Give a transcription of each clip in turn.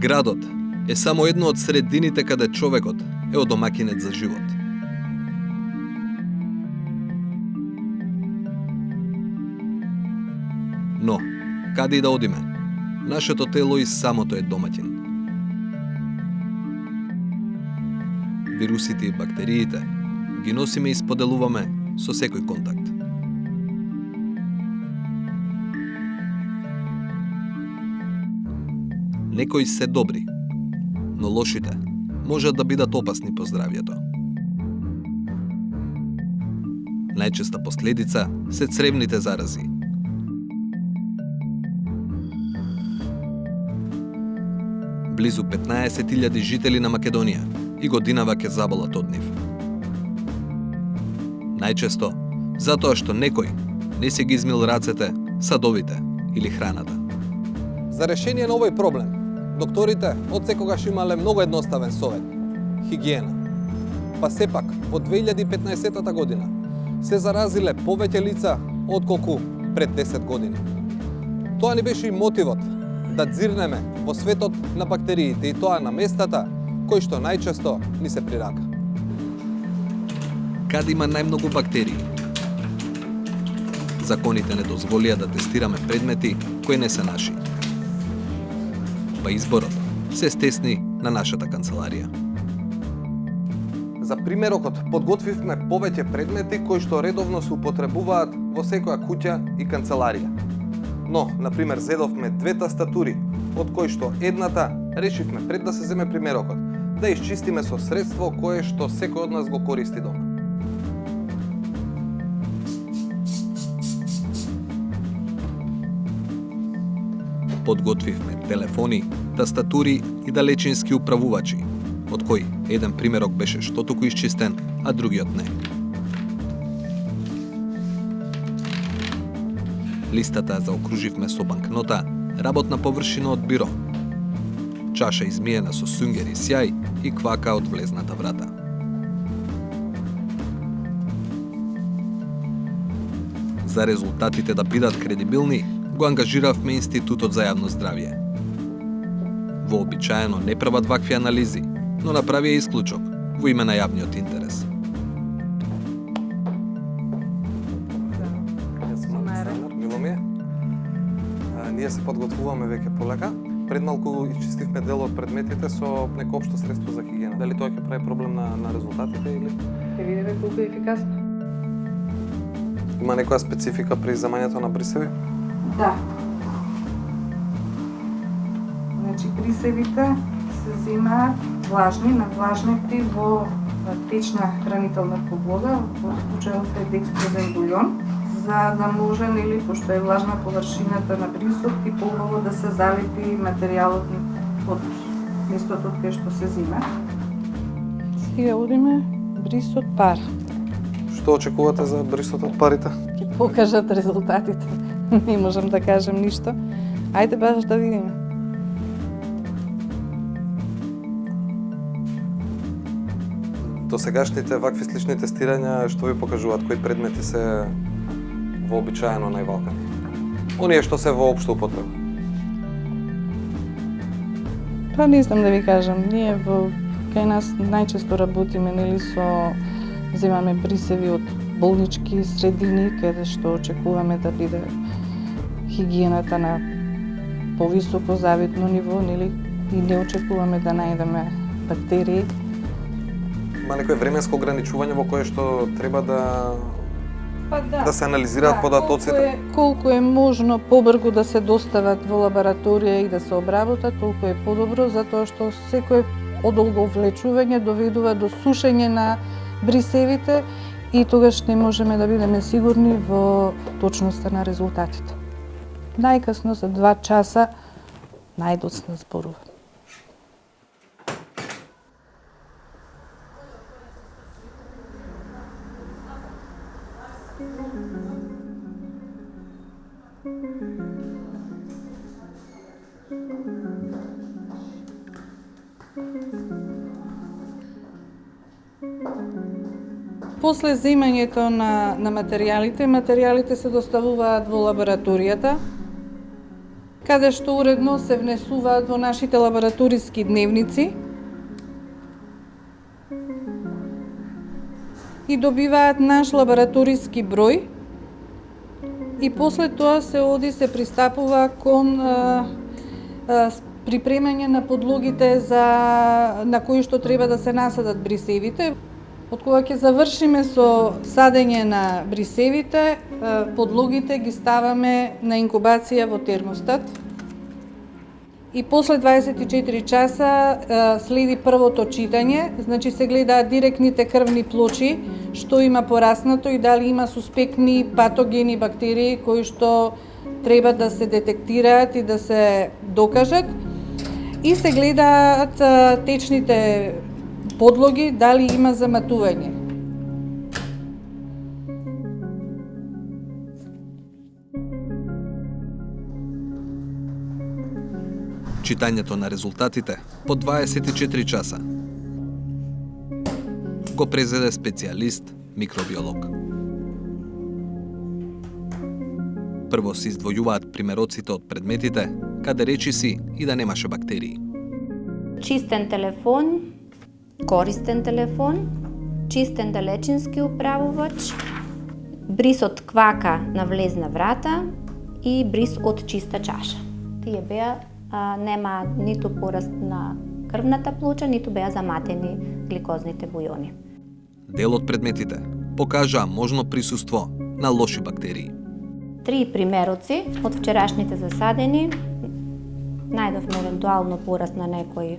Градот е само едно од средините каде човекот е одомакинет за живот. Но, каде и да одиме, нашето тело и самото е домаќин. Вирусите и бактериите ги носиме и споделуваме со секој контакт. Некои се добри, но лошите можат да бидат опасни по здравјето. Најчеста последица се цревните зарази. Близу 15.000 жители на Македонија и годинава ќе заболат од нив. Најчесто затоа што некој не си ги измил рацете, садовите или храната. За решение на овој проблем, докторите од секогаш имале многу едноставен совет – хигиена. Па сепак, во 2015 година се заразиле повеќе лица отколку пред 10 години. Тоа ни беше и мотивот да дзирнеме во светот на бактериите и тоа на местата кои што најчесто ни се прирака. Каде има најмногу бактерии? Законите не дозволија да тестираме предмети кои не се наши. Па изборот се стесни на нашата канцеларија. За примерокот подготвивме повеќе предмети кои што редовно се употребуваат во секоја куќа и канцеларија. Но, например, зедовме 2 тастатури, од кои што едната решивме пред да се земе примерокот, да исчистиме со средство кое што секој од нас го користи дома. Подготвивме телефони, тастатури и далечински управувачи, од кои еден примерок беше штотуку исчистен, а другиот не. Листата заокруживме со банкнота, работна површина од биро, чаша измиена со сунгер и сјај и квака од влезната врата. За резултатите да бидат кредибилни, го ангажиравме Институтот за јавно здравје. Вообичаено не прават вакви анализи, но направија исклучок во име на јавниот интерес. Ние се подготвуваме веќе полека. Пред малку исчистивме дел од предметите со неко општо средство за хигиена. Дали тоа ќе прави проблем на резултатите или? Ќе видиме колку е ефикасно. Има некоја специфика при земањето на брисеви? Да. Значи, брисевите се земаат влажни на влажнети во течна хранителна подлога, во случајот е декстрозен бульон, за да може, нели, пошто е влажна површината на брисот и поубаво да се залепи материјалот од местото кај што се зема. Сега одиме брисот пар. Што очекувате за брисот од парите? Ќе покажат резултатите. Не можам да кажем ништо. Ајде баш да видиме. Досегашните вакви слични тестирања што ви покажуваат кои предмети се вообичаено највалкани? Оние што се во општа употреба? Па не знам да ви кажам, ние кај нас најчесто работиме, нели, со земаме брисеви од болнички средини, каде што очекуваме да биде хигиената на повисоко завитно ниво, нели, и не очекуваме да најдеме бактерии. Има некој временско ограничување во кое што треба да да се анализираат податоците? Колку е можно побрзо да се достават во лабораторија и да се обработат, толку е подобро, затоа што секој одолго влечување доведува до сушење на брисевите и тогаш не можеме да бидеме сигурни во точноста на резултатите. Најкасно за 2 часа најдоцна зборува. После земањето на материјалите се доставуваат во лабораторијата каде што уредно се внесуваат во нашите лабораториски дневници и добиваат наш лабораториски број и после тоа се оди се пристапува кон припремање на подлогите на кои што треба да се насадат брисевите. Од кога ќе завршиме со садење на брисевите, подлогите ги ставаме на инкубација во термостат. И после 24 часа следи првото читање, значи се гледаат директните крвни плочи, што има пораснато и дали има суспектни патогени бактерии кои што треба да се детектираат и да се докажат. И се гледаат течните подлоги дали има заматување. Читањето на резултатите по 24 часа го презеде специјалист микробиолог. Прво се издвојуваат примероците од предметите, каде речиси и да немаше бактерии. Чистен телефон, користен телефон, чистен далечински управувач, бриз од квака на влезна врата и бриз од чиста чаша. Тие беа нема ниту пораст на крвната плоча, ниту беа заматени гликозните бујони. Дел од предметите покажаа можно присуство на лоши бактерии. 3 примероци од вчерашните засадени најдовме евентуално пораст на некои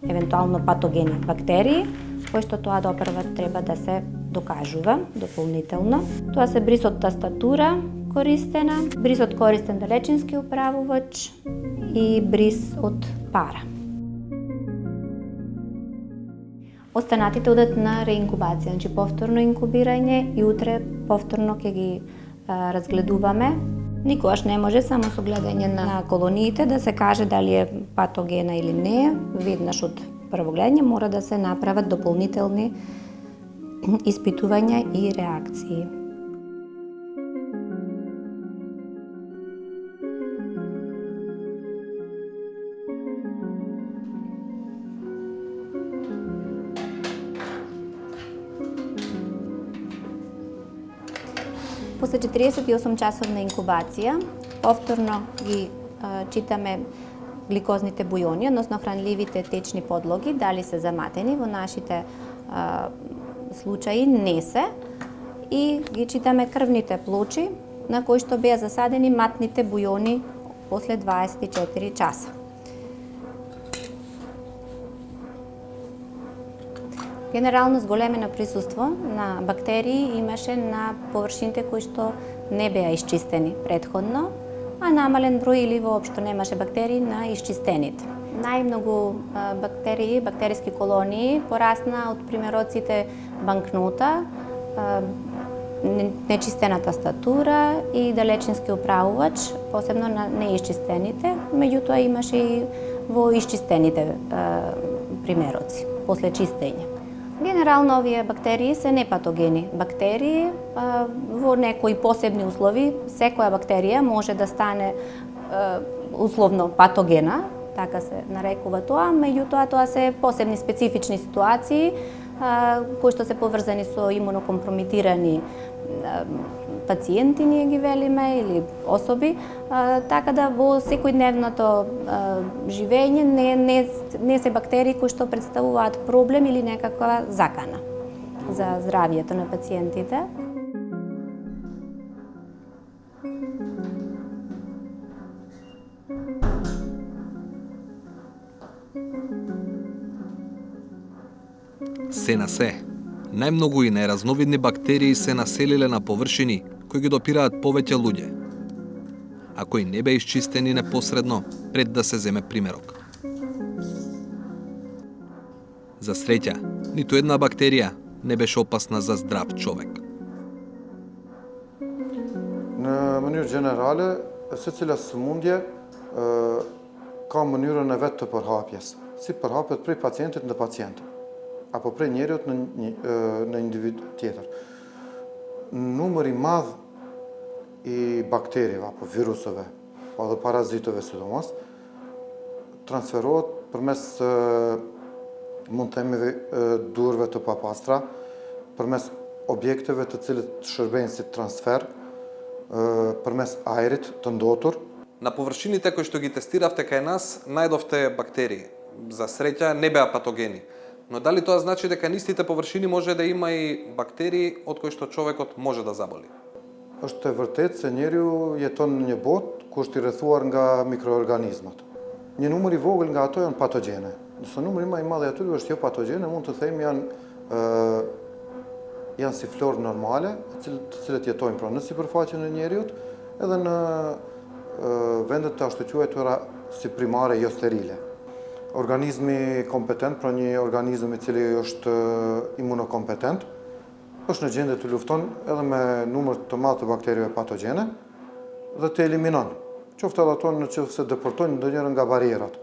евентуално патогени бактерии, кои што тоа допрва треба да се докажува дополнително. Тоа се бриз од тастатура користена, бриз од користен далечински управувач и бриз од пара. Останатите одат на реинкубација, значи повторно инкубирање и утре повторно ќе ги разгледуваме. Никогаш не може само со гледање на колониите да се каже дали е патогена или не. Веднаш од прво гледање мора да се направат дополнителни испитувања и реакции. После 48 часовна инкубација, повторно ги читаме гликозните бујони, односно хранливите течни подлоги, дали се заматени, во нашите случаи не се, и ги читаме крвните плочи, на кои што беа засадени матните бујони после 24 часа. Генерално зголемено присуство на бактерии имаше на површините кои што не беа исчистени претходно, а намален број или воопшто немаше бактерии на исчистените. Најмногу бактерии, бактериски колонии порасна од примероците банкнота, нечистена тастатура и далечински управувач, посебно на неисчистените, меѓутоа имаше и во исчистените примероци после чистење. Генерално овие бактерии се непатогени бактерии. Во некои посебни услови секоја бактерија може да стане условно патогена, така се нарекува тоа, меѓутоа тоа се посебни специфични ситуации кои што се поврзани со имунокомпромитирани пациенти, ние ги велиме, или особи, така да во секојдневното живење не се бактерии кои што представуваат проблем или некаква закана за здравието на пациентите. Се на се, најмногу и најразновидни бактерии се населиле на површини кои ги допираат повеќе луѓе, а кои не беа исчистени непосредно пред да се земе примерок. За среќа, ниту една бактерија не беше опасна за здрав човек. Në mënyrë gjenerale, secila sëmundje ka mënyrën e vetë të përhapjes, si përhapet prej pacientit në pacientit, apo prej njeriut në individ tjetër. Numër i madh i bakterieve apo viruseve па dhe parazitëve sidomos, transferohet përmes mund të themi durve të papastra, përmes objekteve të cilët shërbejnë si transfer, përmes ajrit të ndotur. На површините кои што ги тестиравте кај нас, најдовте бактерии. За среќа не беа патогени. Но дали тоа значи дека на истите површини може да има и бактерии од кои што човекот може да заболи? Është e vërtetë se njeriu jeton në një botë ku është i rrethuar nga mikroorganizmat. Një numër i vogël nga ato janë patogjene. Nëse numri më i madh i atyre është jo patogjene, mund të themi janë si florë normale, të cilët jetojnë pra në sipërfaqen e njeriut, edhe në vendet të ashtu quajtura si primare jo sterile. Organizmi kompetent, pra një organizëm i cili është imunokompetent, është në gjendje të lufton edhe me numër të madh të bakterieve patogjene dhe të eliminon. Qoftë edhe ato nëse deportojnë ndonjëherë nga barierat,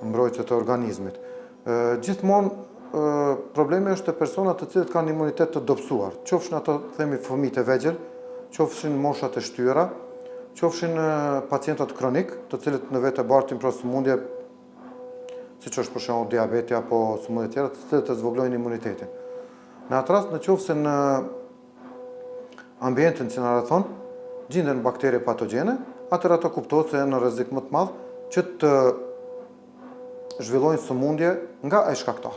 mbrojtëse të organizmit. Gjithmonë problemi është te personat të cilët kanë imunitet të dobësuar, qofshin ato themi fëmijët e vegjël, qofshin moshat e shtyra, qofshin pacientët kronik, të cilët në vetë bartin pra sëmundje, siç është për shembull diabeti apo sëmundje tjera, të cilët e zvogëlojnë imunitetin. Në atë rast, nëse në ambientin që na rrethon gjenden baktere patogjene, atëherë ato kuptohet se janë në rrezik më të madh që të zhvillojnë sëmundje nga ai shkaktar.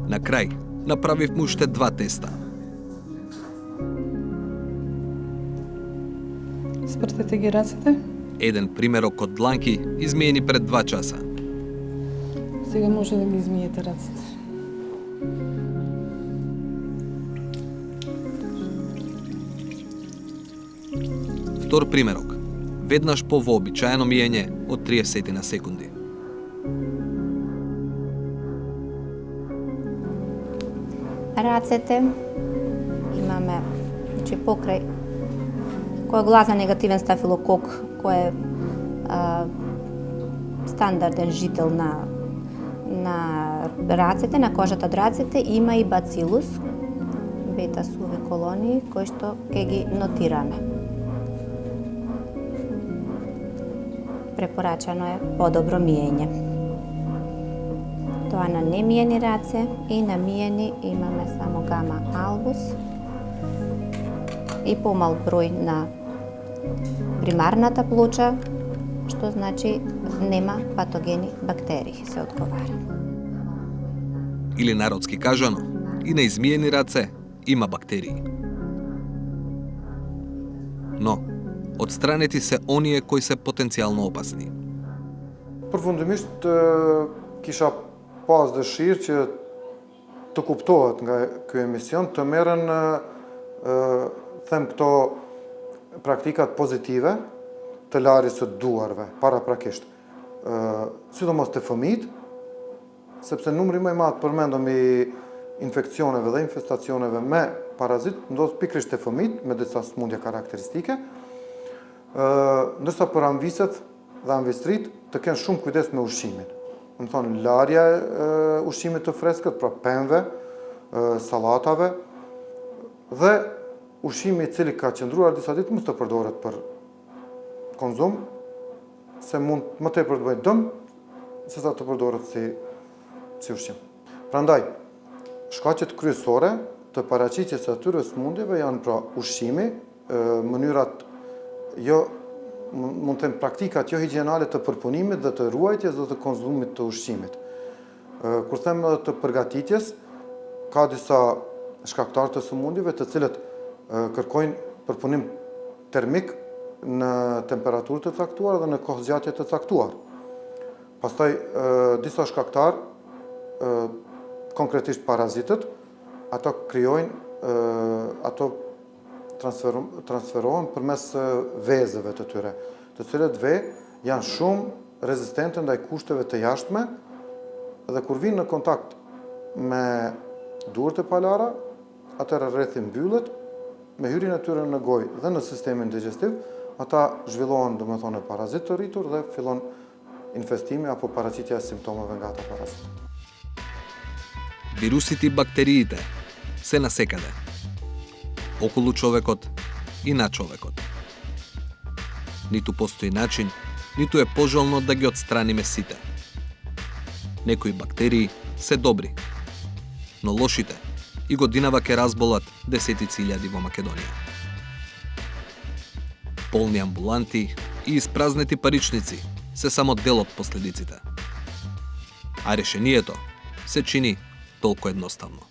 На крај, направивме уште 2 теста. Спртете ги рацете. Еден примерок од дланки измиени пред 2 часа. Сега може да ги измиете рацете. Втор примерок. Веднаш по вообичаено миење од 30 на секунди. Рацете имаме, значи покрај кој е гласен негативен стафилокок, кој е стандарден жител на рацете, на кожата од рацете, има и бацилус, бета-суви колонии, кои што ќе ги нотираме. Препорачано е подобро миење. Тоа на немиени раце и на миени имаме само гама албус и помал број на примарната плоча, што значи нема патогени бактерии, се одговара. Или народски кажано, и на измиени раце има бактерии. Но, отстранети се оние кои се потенцијално опасни. Përfundimisht kisha pas dëshirë që të kuptohet nga ky emision të merren them këto praktikat pozitive të larjes së duarve paraprakisht. Sidomos te fëmijët, sepse numri më i madh përmendëm i infeksioneve dhe infestacioneve me parazit ndodh pikërisht te fëmijët me disa sëmundje karakteristike. Ndërsa për anviset dhe anvistrit të kenë shumë kujdes me ushqimin. Më thonë, larja ushqimit të freskët, pra pemëve, sallatave, dhe ushqimi i cili ka qëndruar disa ditë mos të përdoret për konzum, se mund më tepër të bëjë dëm, sesa të përdoret si ushqim. Prandaj, shkaqet kryesore të paraqitjes së atyre sëmundjeve janë pra ushqimi, mënyrat jo mund të them praktikat jo higjienale të përpunimit dhe të ruajtjes dhe të konsumit të ushqimit. Kur them edhe të përgatitjes, ka disa shkaktarë të sëmundjeve të cilët kërkojnë përpunim termik në temperaturë të caktuar dhe në kohë zgjatje të caktuar. Pastaj disa shkaktarë, konkretisht parazitët, ato krijojnë ato transferohen përmes vezëve të tyre, të cilët janë shumë rezistente ndaj kushteve të jashtme dhe kur vinë në kontakt me duart e palara, atëherë rrethi mbyllet me hyrjen e tyre në gojë dhe në sistemin digestiv, ata zhvillohen domethënë parazit të rritur dhe fillon infestimi apo paraqitja e simptomeve nga ata parazit. Вирусите и бактериите се насекаде. Околу човекот и на човекот. Ниту постои начин, ниту е пожелно да ги отстраниме сите. Некои бактерии се добри, но лошите и годинава ќе разболат десетици илјади во Македонија. Полни амбуланти и испразнети паричници се само дел од последиците. А решението се чини толку едноставно.